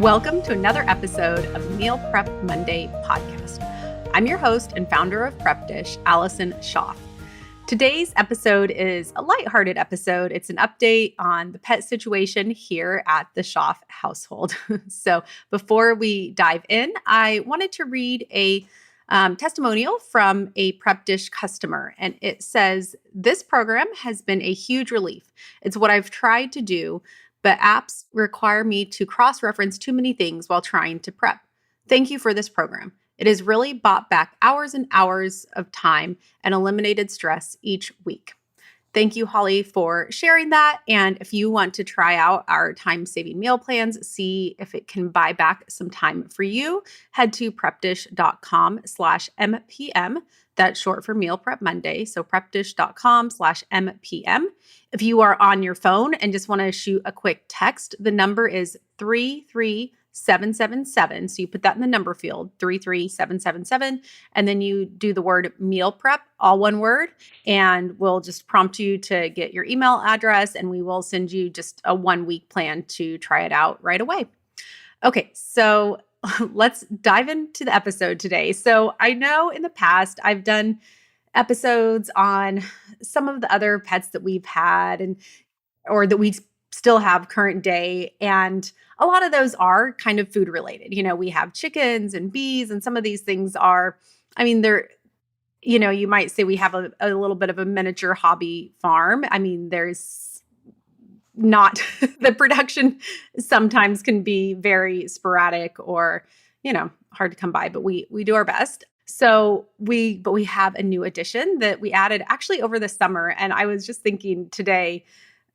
Welcome to another episode of Meal Prep Monday podcast. I'm your host and founder of Prep Dish, Allison Schaaf. Today's episode is a lighthearted episode. It's an update on the pet situation here at the Schaaf household. So before we dive in, I wanted to read a testimonial from a Prep Dish customer. And it says, "This program has been a huge relief. It's what I've tried to do, but apps require me to cross-reference too many things while trying to prep. Thank you for this program. It has really bought back hours and hours of time and eliminated stress each week." Thank you, Holly, for sharing that. And if you want to try out our time-saving meal plans, see if it can buy back some time for you, head to prepdish.com/MPM. That's short for Meal Prep Monday. So prepdish.com/MPM. If you are on your phone and just want to shoot a quick text, the number is 33777. So you put that in the number field, 33777, and then you do the word meal prep, all one word, and we'll just prompt you to get your email address, and we will send you just a 1-week plan to try it out right away. Okay, so let's dive into the episode today. So I know in the past I've done episodes on some of the other pets that we've had or that we still have current day. And a lot of those are kind of food related. We have chickens and bees, and some of these things are, they're, you might say we have a little bit of a miniature hobby farm. There's not, the production sometimes can be very sporadic or, hard to come by, but we do our best. So we have a new addition that we added actually over the summer. And I was just thinking today,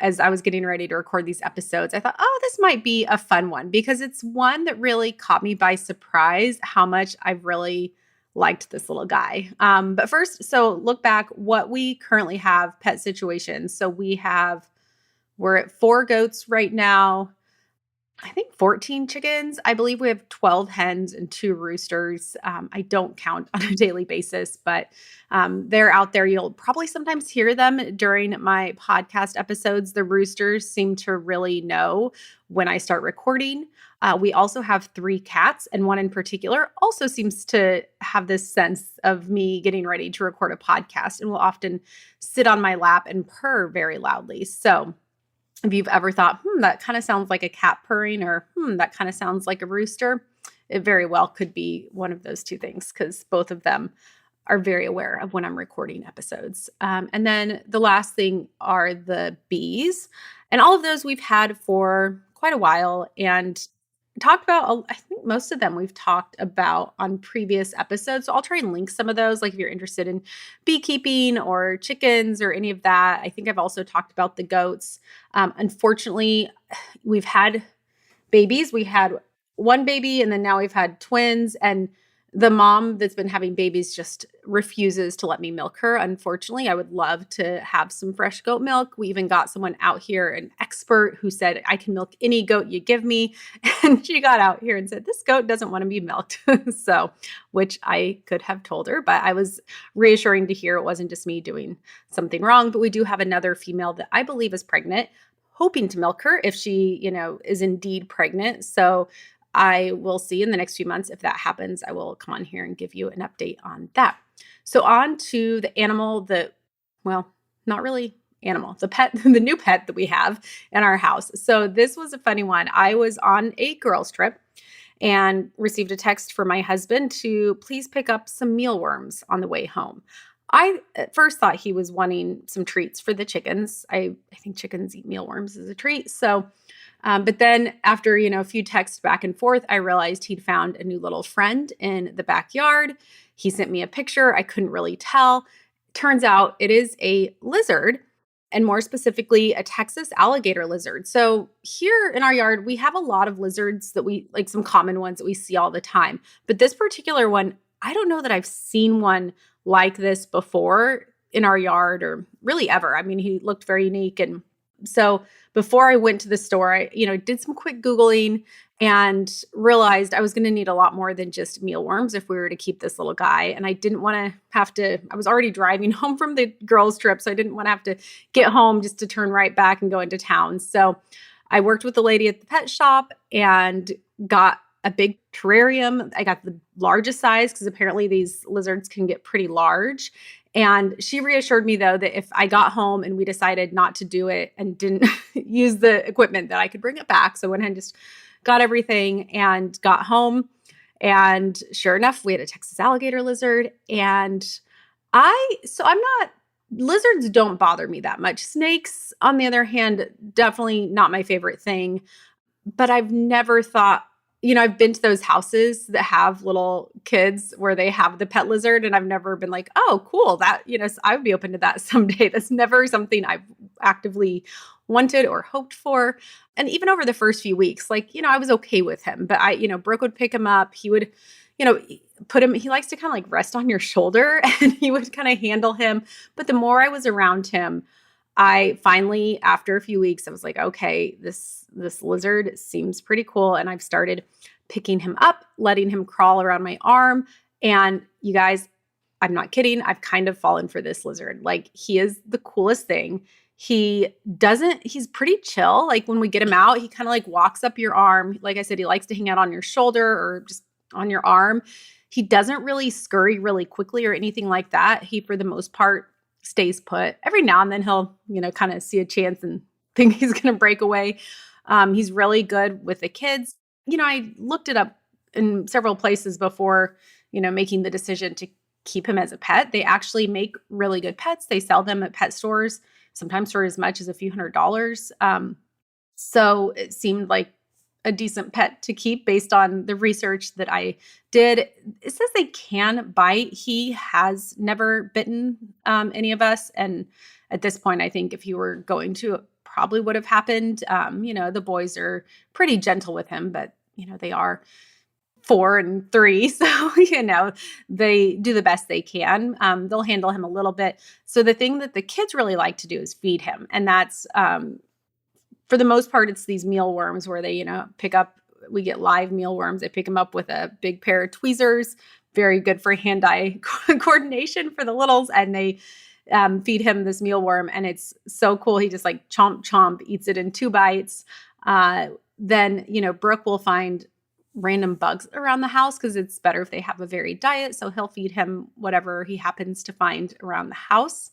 as I was getting ready to record these episodes, I thought, this might be a fun one because it's one that really caught me by surprise how much I've really liked this little guy. But first, so look back what we currently have pet situations. So we're at 4 goats right now. I think 14 chickens. I believe we have 12 hens and 2 roosters. I don't count on a daily basis, but they're out there. You'll probably sometimes hear them during my podcast episodes. The roosters seem to really know when I start recording. We also have 3 cats, and one in particular also seems to have this sense of me getting ready to record a podcast and will often sit on my lap and purr very loudly. So if you've ever thought, that kind of sounds like a cat purring, or that kind of sounds like a rooster, it very well could be one of those 2 things because both of them are very aware of when I'm recording episodes. And then the last thing are the bees. And all of those we've had for quite a while and talked about, I think most of them we've talked about on previous episodes. So I'll try and link some of those, like if you're interested in beekeeping or chickens or any of that. I think I've also talked about the goats. Unfortunately, we've had babies. We had 1 baby and then now we've had twins, and the mom that's been having babies just refuses to let me milk her. Unfortunately, I would love to have some fresh goat milk. We even got someone out here, an expert, who said, "I can milk any goat you give me." And she got out here and said, "This goat doesn't want to be milked." So, which I could have told her, but I was reassuring to hear it wasn't just me doing something wrong. But we do have another female that I believe is pregnant, hoping to milk her if she, is indeed pregnant. So I will see in the next few months if that happens. I will come on here and give you an update on that. So on to the animal not really animal, the pet, the new pet that we have in our house. So this was a funny one. I was on a girls trip and received a text from my husband to please pick up some mealworms on the way home. I at first thought he was wanting some treats for the chickens. I think chickens eat mealworms as a treat. So but then after, a few texts back and forth, I realized he'd found a new little friend in the backyard. He sent me a picture. I couldn't really tell. Turns out it is a lizard, and more specifically, a Texas alligator lizard. So here in our yard, we have a lot of lizards that like some common ones that we see all the time. But this particular one, I don't know that I've seen one like this before in our yard or really ever. He looked very unique. And so before I went to the store, I, did some quick Googling and realized I was going to need a lot more than just mealworms if we were to keep this little guy. And I didn't want to I was already driving home from the girls' trip, so I didn't want to have to get home just to turn right back and go into town. So I worked with the lady at the pet shop and got a big terrarium. I got the largest size because apparently these lizards can get pretty large. And she reassured me, though, that if I got home and we decided not to do it and didn't use the equipment, that I could bring it back. So I went ahead and just got everything and got home. And sure enough, we had a Texas alligator lizard. And I'm not, lizards don't bother me that much. Snakes, on the other hand, definitely not my favorite thing. But I've never thought, I've been to those houses that have little kids where they have the pet lizard, and I've never been like, oh, cool, that, I would be open to that someday. That's never something I've actively wanted or hoped for. And even over the first few weeks, I was okay with him, but Brooke would pick him up. He would, put him, he likes to kind of like rest on your shoulder and he would kind of handle him. But the more I was around him, I finally, after a few weeks, I was like, okay, this lizard seems pretty cool. And I've started picking him up, letting him crawl around my arm. And you guys, I'm not kidding. I've kind of fallen for this lizard. Like, he is the coolest thing. He's pretty chill. Like, when we get him out, he kind of like walks up your arm. Like I said, he likes to hang out on your shoulder or just on your arm. He doesn't really scurry really quickly or anything like that. He, for the most part, stays put. Every now and then he'll, kind of see a chance and think he's going to break away. He's really good with the kids. I looked it up in several places before, making the decision to keep him as a pet. They actually make really good pets. They sell them at pet stores, sometimes for as much as a few $100s. So it seemed like a decent pet to keep based on the research that I did. It says they can bite. He has never bitten any of us. And at this point, I think if he were going to, it probably would have happened. The boys are pretty gentle with him, but, they are 4 and 3. So, they do the best they can. They'll handle him a little bit. So the thing that the kids really like to do is feed him. And that's, for the most part, it's these mealworms where they, we get live mealworms. They pick them up with a big pair of tweezers, very good for hand-eye coordination for the littles. And they feed him this mealworm, and it's so cool. He just like chomp, chomp, eats it in 2 bites. Then, Brooke will find random bugs around the house because it's better if they have a varied diet. So he'll feed him whatever he happens to find around the house.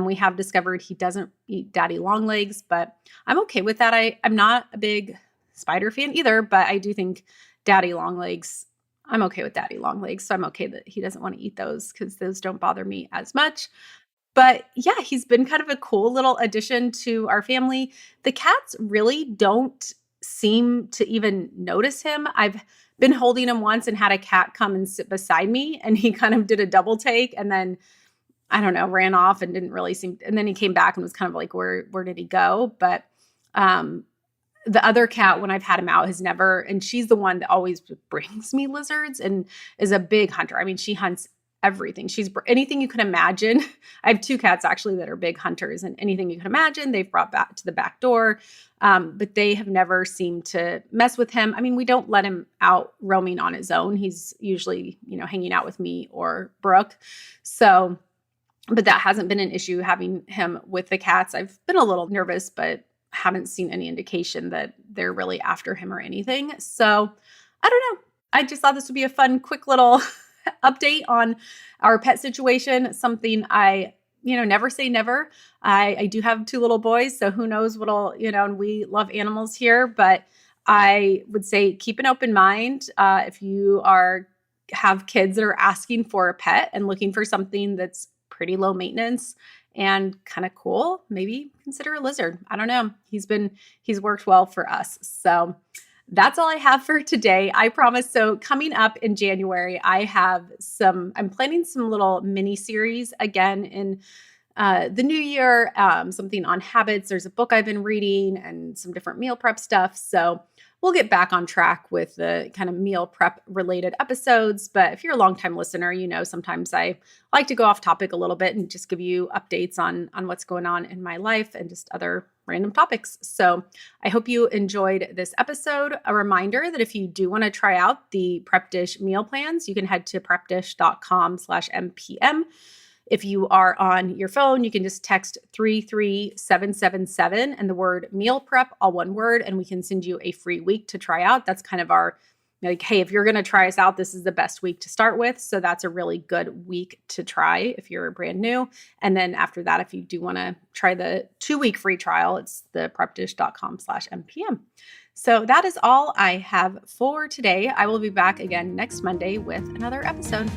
We have discovered he doesn't eat daddy long legs, but I'm okay with that. I'm not a big spider fan either, but I do think daddy long legs, I'm okay with daddy long legs. So I'm okay that he doesn't want to eat those because those don't bother me as much. But yeah, he's been kind of a cool little addition to our family. The cats really don't seem to even notice him. I've been holding him once and had a cat come and sit beside me, and he kind of did a double take and then, I don't know, ran off and didn't really seem, and then he came back and was kind of like, where did he go? But the other cat, when I've had him out, has never, and she's the one that always brings me lizards and is a big hunter. I mean, she hunts everything. Anything you can imagine. I have 2 cats actually that are big hunters, and anything you can imagine, they've brought back to the back door. But they have never seemed to mess with him. I mean, we don't let him out roaming on his own. He's usually, hanging out with me or Brooke. So, but that hasn't been an issue having him with the cats. I've been a little nervous, but haven't seen any indication that they're really after him or anything. So I don't know. I just thought this would be a fun, quick little update on our pet situation. Something I, never say never. I do have 2 little boys, so who knows what'll, and we love animals here, but I would say keep an open mind. If you have kids that are asking for a pet and looking for something that's pretty low maintenance and kind of cool, maybe consider a lizard. I don't know. He's worked well for us. So that's all I have for today. I promise. So coming up in January, I'm planning some little mini series again in the new year, something on habits. There's a book I've been reading and some different meal prep stuff. So we'll get back on track with the kind of meal prep related episodes. But if you're a longtime listener, sometimes I like to go off topic a little bit and just give you updates on what's going on in my life and just other random topics. So I hope you enjoyed this episode. A reminder that if you do want to try out the Prep Dish meal plans, you can head to prepdish.com/MPM. If you are on your phone, you can just text 33777 and the word meal prep, all one word, and we can send you a free week to try out. That's kind of our like, hey, if you're going to try us out, this is the best week to start with. So that's a really good week to try if you're brand new. And then after that, if you do want to try the 2-week free trial, it's the prepdish.com/mpm. So that is all I have for today. I will be back again next Monday with another episode.